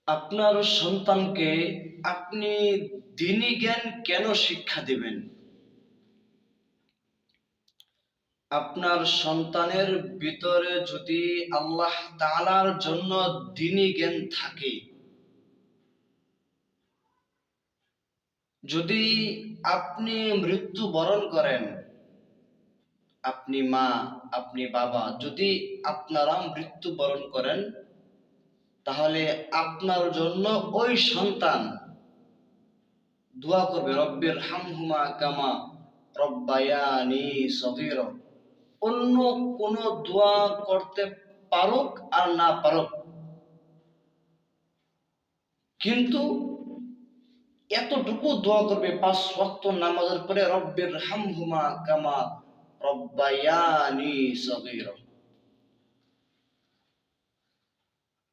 আপনার সন্তানকে আপনি দ্বীনি জ্ঞান কেন শিক্ষা দিবেন? আপনার সন্তানের ভিতরে যদি আল্লাহ তাআলার জন্য দ্বীনি জ্ঞান থাকে, যদি আপনি মৃত্যুবরণ করেন, আপনি মা, আপনি বাবা, যদি আপনারা মৃত্যুবরণ করেন, তাহলে আপনার জন্য ওই সন্তান দোয়া করবে, রব্বির হামহুমা কামা রব্বায়ানি সগীরা। অন্য কোন দোয়া করতে পারুক আর না পারুক, কিন্তু এতটুকু দোয়া করবে 5 ওয়াক্ত নামাজের পরে, রব্বির হামহুমা কামা রব্বায়ানি সগীরা।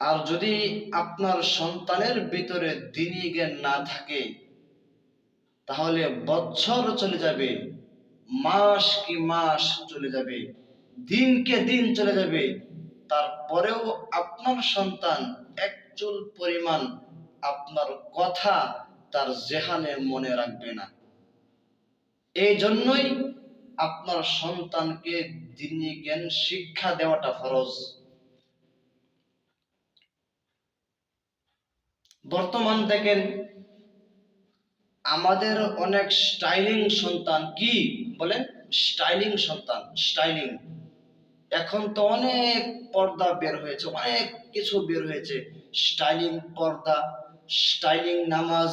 আর যদি আপনার সন্তানের ভিতরে দ্বীনি জ্ঞান না থাকে, তাহলে বছর চলে যাবে, মাস কি মাস চলে যাবে, দিনকে দিন চলে যাবে, তারপরেও আপনার সন্তান এক চুল পরিমাণ আপনার কথা তার জেহানে মনে রাখবে না। এই জন্যই আপনার সন্তানকে দ্বীনি জ্ঞান শিক্ষা দেওয়াটা ফরজ। বর্তমান দেখেন, আমাদের অনেক স্টাইলিং সন্তান, কি বলেন, স্টাইলিং সন্তান, স্টাইলিং। এখন তো অনেক পর্দা বের হয়েছে, অনেক কিছু বের হয়েছে, স্টাইলিং পর্দা, স্টাইলিং নামাজ,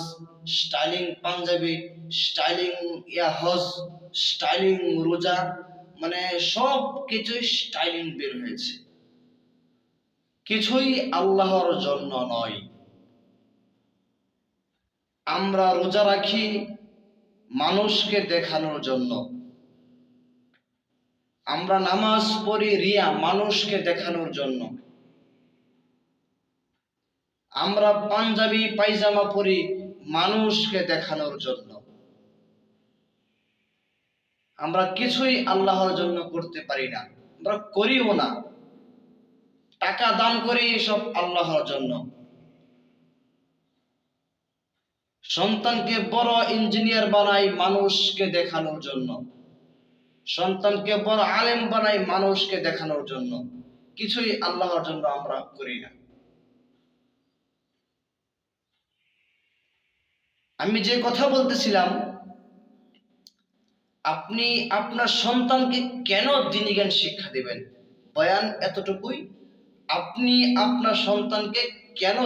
স্টাইলিং পাঞ্জাবি, স্টাইলিং হজ, স্টাইলিং রোজা, মানে সব কিছুই স্টাইলিং বের হয়েছে। কিছুই আল্লাহর জন্য নয়। আমরা রোজা রাখি মানুষকে দেখানোর জন্য, আমরা নামাজ পড়ি রিয়া, মানুষকে দেখানোর জন্য, আমরা পাঞ্জাবি পায়জামা পরি মানুষকে দেখানোর জন্য। আমরা কিছুই আল্লাহর জন্য করতে পারি না, আমরা করিও না। টাকা দান করি সব আল্লাহর জন্য। সন্তানকে বড় ইঞ্জিনিয়ার বানাই মানুষকে দেখানোর জন্য, সন্তানকে বড় আলেম বানাই মানুষকে দেখানোর জন্য। কিছুই আল্লাহর জন্য আমরা করি না। আমি যে কথা বলতেছিলাম, আপনি আপনার সন্তানকে কেন দ্বীনি জ্ঞান শিক্ষা দিবেন, বয়ান এতটুকুই। আপনি আপনার সন্তানকে কেন